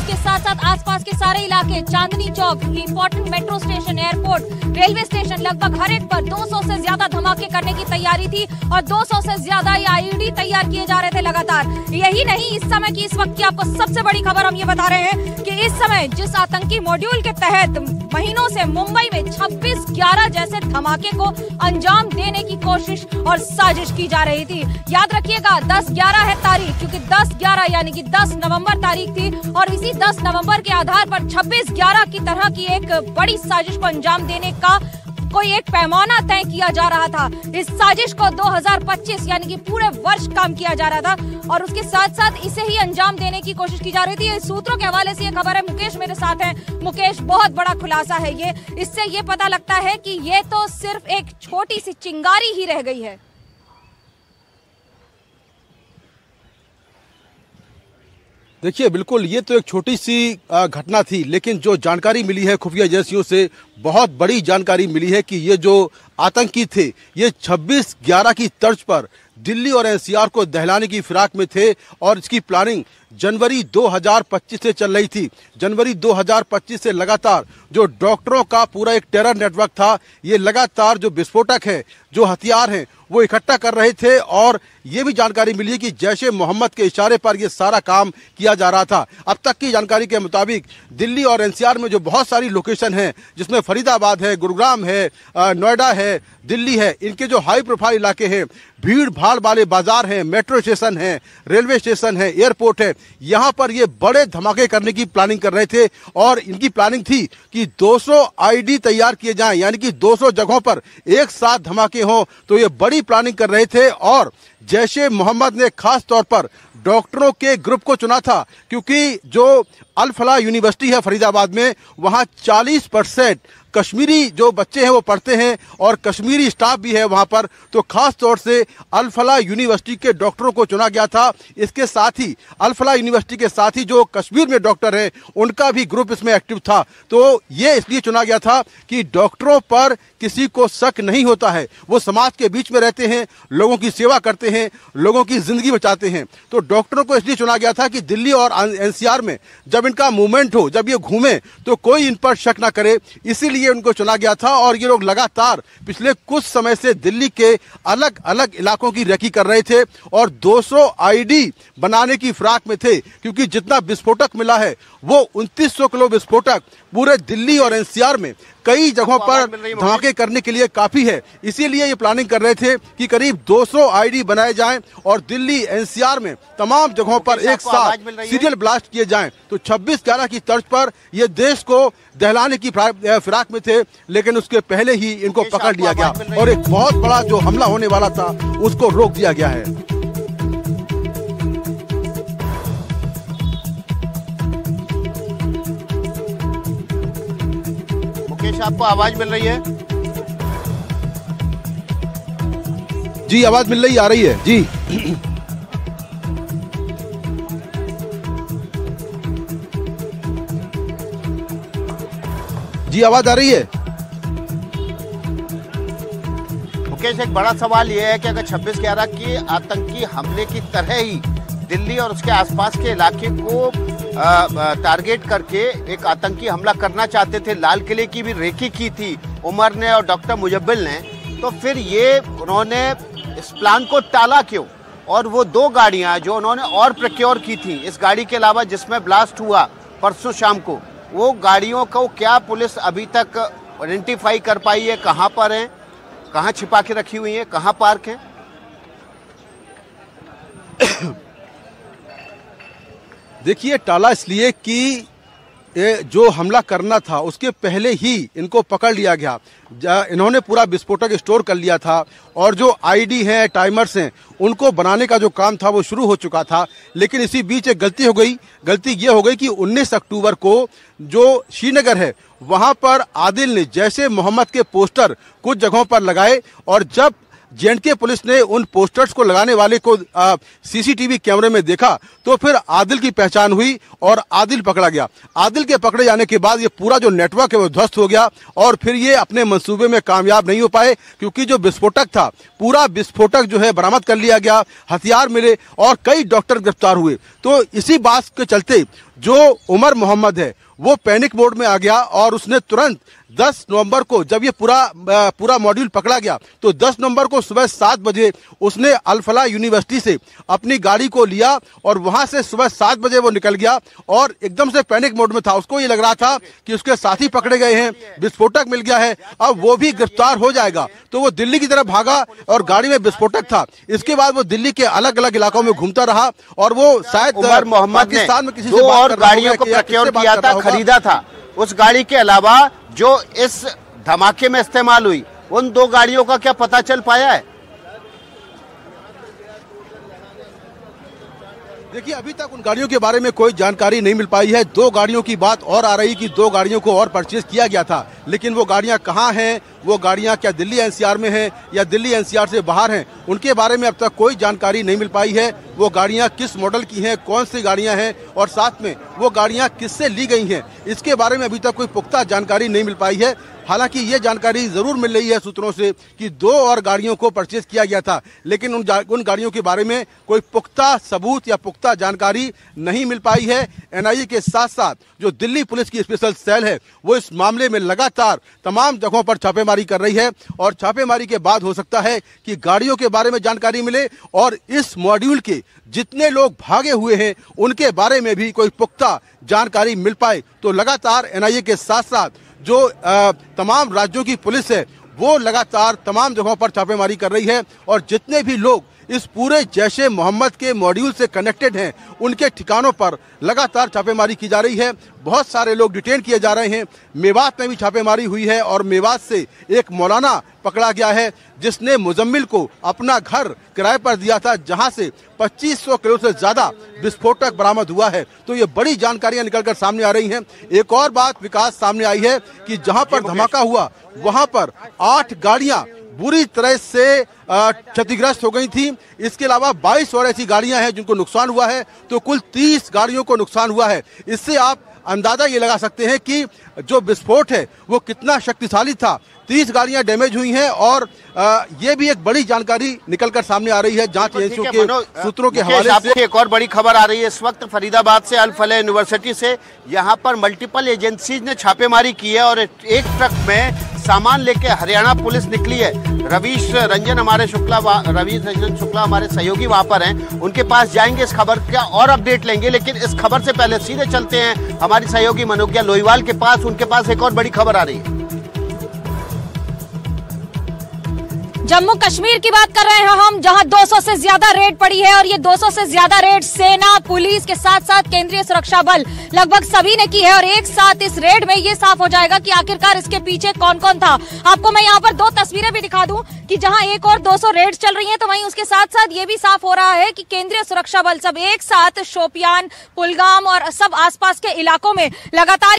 उसके साथ साथ आसपास के सारे इलाके, Chandni Chowk, important metro station, airport, railway station, लगभग हर एक पर 200 से ज्यादा धमाके करने की तैयारी थी और 200 से ज्यादा आईईडी तैयार किए जा रहे थे लगातार। यही नहीं, इस समय की, इस वक्त की आपको सबसे बड़ी खबर हम ये बता रहे हैं कि इस समय जिस आतंकी मॉड्यूल के तहत महीनों से मुंबई में 26/11 जैसे धमाके को अंजाम देने की कोशिश और साजिश की जा रही थी। याद रखिएगा 10/11 है तारीख, क्योंकि 10/11 यानी कि 10 नवंबर तारीख थी और इसी 10 नवंबर के आधार पर 26/11 की तरह की एक बड़ी साजिश को अंजाम देने का कोई एक पैमाना तय किया जा रहा था। इस साजिश को 2025 यानी कि पूरे वर्ष काम किया जा रहा था और उसके साथ साथ इसे ही अंजाम देने की कोशिश की जा रही थी। सूत्रों के हवाले से ये खबर है, मुकेश मेरे साथ हैं। मुकेश, बहुत बड़ा खुलासा है ये, इससे ये पता लगता है कि ये तो सिर्फ एक छोटी सी चिंगारी ही रह गई है। देखिए, बिल्कुल ये तो एक छोटी सी घटना थी, लेकिन जो जानकारी मिली है खुफिया एजेंसियों से, बहुत बड़ी जानकारी मिली है कि ये जो आतंकी थे ये 26/11 की तर्ज पर दिल्ली और एनसीआर को दहलाने की फिराक में थे और इसकी प्लानिंग जनवरी 2025 से चल रही थी। जनवरी 2025 से लगातार जो डॉक्टरों का पूरा एक टेरर नेटवर्क था, ये लगातार जो विस्फोटक है, जो हथियार हैं, वो इकट्ठा कर रहे थे और ये भी जानकारी मिली है कि जैश-ए मोहम्मद के इशारे पर ये सारा काम किया जा रहा था। अब तक की जानकारी के मुताबिक दिल्ली और एनसीआर में जो बहुत सारी लोकेशन हैं, जिसमें फरीदाबाद है, गुरुग्राम है, नोएडा है, दिल्ली है, इनके जो हाई प्रोफाइल इलाके हैं, भीड़ भाड़ वाले बाजार हैं, मेट्रो स्टेशन है, रेलवे स्टेशन है, एयरपोर्ट है, यहाँ पर ये बड़े धमाके करने की प्लानिंग कर रहे थे और इनकी प्लानिंग थी कि 200 आईडी तैयार किए जाएं, यानी कि 200 जगहों पर एक साथ धमाके हों। तो ये बड़ी प्लानिंग कर रहे थे और जैश-ए मोहम्मद ने खास तौर पर डॉक्टरों के ग्रुप को चुना था, क्योंकि जो अल फलाह यूनिवर्सिटी है फरीदाबाद में, वहाँ 40% कश्मीरी जो बच्चे हैं वो पढ़ते हैं और कश्मीरी स्टाफ भी है वहाँ पर। तो खास तौर से अल फलाह यूनिवर्सिटी के डॉक्टरों को चुना गया था। इसके साथ ही अल फलाह यूनिवर्सिटी के साथ ही जो कश्मीर में डॉक्टर हैं उनका भी ग्रुप इसमें एक्टिव था। तो ये इसलिए चुना गया था कि डॉक्टरों पर किसी को शक नहीं होता है, वो समाज के बीच में रहते हैं, लोगों की सेवा करते हैं, लोगों की जिंदगी बचाते हैं। तो डॉक्टरों को इसलिए चुना गया था कि दिल्ली और एनसीआर में जब इनका मूवमेंट हो, जब ये घूमे, तो कोई इन पर शक ना करे, इसीलिए उनको चुना गया था। और ये लोग लगातार पिछले कुछ समय से दिल्ली के अलग अलग इलाकों की रेकी कर रहे थे और 200 आईडी बनाने की फिराक में थे, क्योंकि जितना विस्फोटक मिला है वो 2900 किलो विस्फोटक पूरे दिल्ली और एनसीआर में कई जगहों पर धमाके करने के लिए काफी है। इसीलिए ये प्लानिंग कर रहे थे कि करीब 200 आईडी बनाए जाएं और दिल्ली एनसीआर में तमाम जगहों पर एक साथ सीरियल ब्लास्ट किए जाएं। तो 26/11 की तर्ज पर ये देश को दहलाने की फिराक में थे, लेकिन उसके पहले ही इनको पकड़ लिया गया और एक बहुत बड़ा जो हमला होने वाला था उसको रोक दिया गया है। मुकेश, आपको आवाज मिल रही है? जी, आवाज मिल रही, आ रही है जी। जी, आवाज आ रही है। मुकेश, एक बड़ा सवाल यह है कि अगर 26/11 के आतंकी हमले की तरह ही दिल्ली और उसके आसपास के इलाके को टारगेट करके एक आतंकी हमला करना चाहते थे, लाल किले की भी रेकी की थी उमर ने और डॉक्टर मुजब्बिल ने, तो फिर ये उन्होंने इस प्लान को टाला क्यों? और वो 2 गाड़ियां जो उन्होंने और प्रोक्योर की थी इस गाड़ी के अलावा जिसमें ब्लास्ट हुआ परसों शाम को, वो गाड़ियों को क्या पुलिस अभी तक आइडेंटिफाई कर पाई है? कहाँ पर हैं, कहाँ छिपा के रखी हुई हैं, कहाँ पार्क हैं? देखिए, टाला इसलिए कि जो हमला करना था उसके पहले ही इनको पकड़ लिया गया। इन्होंने पूरा विस्फोटक स्टोर कर लिया था और जो आईडी हैं, टाइमर्स हैं, उनको बनाने का जो काम था वो शुरू हो चुका था। लेकिन इसी बीच एक गलती हो गई। गलती ये हो गई कि 19 अक्टूबर को जो श्रीनगर है वहां पर आदिल ने जैश-ए मोहम्मद के पोस्टर कुछ जगहों पर लगाए और जब जे&के पुलिस ने उन पोस्टर्स को लगाने वाले को सीसीटीवी कैमरे में देखा तो फिर आदिल की पहचान हुई और आदिल पकड़ा गया। आदिल के पकड़े जाने के बाद ये पूरा जो नेटवर्क है वो ध्वस्त हो गया और फिर ये अपने मंसूबे में कामयाब नहीं हो पाए, क्योंकि जो विस्फोटक था, पूरा विस्फोटक जो है बरामद कर लिया गया, हथियार मिले और कई डॉक्टर गिरफ्तार हुए। तो इसी बात के चलते जो उमर मोहम्मद है वो पैनिक मोड में आ गया और उसने तुरंत 10 नवंबर को जब ये पूरा मॉड्यूल पकड़ा गया तो 10 नवंबर को सुबह 7 बजे उसने अल फलाह यूनिवर्सिटी से अपनी गाड़ी को लिया और वहां से सुबह 7 बजे वो निकल गया और एकदम से पैनिक मोड में था। उसको ये लग रहा था कि उसके साथी पकड़े गए हैं, विस्फोटक मिल गया है, अब वो भी गिरफ्तार हो जाएगा, तो वो दिल्ली की तरफ भागा और गाड़ी में विस्फोटक था। इसके बाद वो दिल्ली के अलग अलग इलाकों में घूमता रहा और वो शायद उमर मोहम्मद ने पाकिस्तान में किसी दो और गाड़ियों को प्रोक्योर किया था, खरीदा था। उस गाड़ी के अलावा जो इस धमाके में इस्तेमाल हुई उन 2 गाड़ियों का क्या पता चल पाया है? देखिए, अभी तक उन गाड़ियों के बारे में कोई जानकारी नहीं मिल पाई है। 2 गाड़ियों की बात और आ रही कि 2 गाड़ियों को और परचेज किया गया था, लेकिन वो गाड़ियां कहां हैं, वो गाड़ियां क्या दिल्ली एनसीआर में हैं या दिल्ली एनसीआर से बाहर हैं, उनके बारे में अब तक कोई जानकारी नहीं मिल पाई है। वो गाड़ियां किस मॉडल की हैं, कौन सी गाड़ियां हैं और साथ में वो गाड़ियां किससे ली गई हैं, इसके बारे में अभी तक कोई पुख्ता जानकारी नहीं मिल पाई है। हालांकि ये जानकारी जरूर मिल रही है सूत्रों से कि 2 और गाड़ियों को परचेज किया गया था, लेकिन उन गाड़ियों के बारे में कोई पुख्ता सबूत या पुख्ता जानकारी नहीं मिल पाई है। एनआईए के साथ साथ जो दिल्ली पुलिस की स्पेशल सेल है वो इस मामले में लगातार तमाम जगहों पर छापेमारी कर रही है और छापेमारी के बाद हो सकता है कि गाड़ियों के बारे में जानकारी मिले और इस मॉड्यूल के जितने लोग भागे हुए हैं उनके बारे में भी कोई पुख्ता जानकारी मिल पाए। तो लगातार एनआईए के साथ साथ जो तमाम राज्यों की पुलिस है वो लगातार तमाम जगहों पर छापेमारी कर रही है और जितने भी लोग इस पूरे जैश-ए मोहम्मद के मॉड्यूल से कनेक्टेड हैं उनके ठिकानों पर लगातार छापेमारी की जा रही है। बहुत सारे लोग डिटेन किए जा रहे हैं। मेवात में भी छापेमारी हुई है और मेवात से एक मौलाना पकड़ा गया है जिसने मुजम्मिल को अपना घर किराए पर दिया था, जहां से 2500 किलो से ज्यादा विस्फोटक बरामद हुआ है। तो ये बड़ी जानकारियां निकलकर सामने आ रही हैं। एक और बात विकास सामने आई है कि जहां पर धमाका हुआ वहां पर 8 गाड़ियां बुरी तरह से क्षतिग्रस्त हो गई थी। इसके अलावा 22 और ऐसी गाड़ियां हैं जिनको नुकसान हुआ है, तो कुल 30 गाड़ियों को नुकसान हुआ है। इससे आप अंदाजा ये लगा सकते हैं कि जो विस्फोट है वो कितना शक्तिशाली था। 30 गाड़ियां डैमेज हुई हैं और ये भी एक बड़ी जानकारी निकलकर सामने आ रही है जांच एजेंसियों के सूत्रों के हवाले से। एक और बड़ी खबर आ रही है इस वक्त फरीदाबाद से, अल फलाह यूनिवर्सिटी से। यहाँ पर मल्टीपल एजेंसीज ने छापेमारी की है और एक ट्रक में सामान लेके हरियाणा पुलिस निकली है। रवीश रंजन शुक्ला हमारे सहयोगी वहां पर हैं, उनके पास जाएंगे, इस खबर का और अपडेट लेंगे। लेकिन इस खबर से पहले सीधे चलते हैं हमारी सहयोगी मनोज्ञा लोहीवाल के पास। उनके पास एक और बड़ी खबर आ रही है। जम्मू कश्मीर की बात कर रहे हैं हम, जहां 200 से ज्यादा रेड पड़ी है और ये 200 से ज्यादा रेड सेना, पुलिस के साथ साथ केंद्रीय सुरक्षा बल लगभग सभी ने की है। और एक साथ इस रेड में ये साफ हो जाएगा कि आखिरकार इसके पीछे कौन कौन था। आपको मैं यहाँ पर 2 तस्वीरें भी दिखा दूं कि जहां एक और 200 रेड चल रही हैं, तो वहीं उसके साथ साथ ये भी साफ हो रहा है कि केंद्रीय सुरक्षा बल सब एक साथ शोपियान, पुलगाम और सब आसपास के इलाकों में लगातार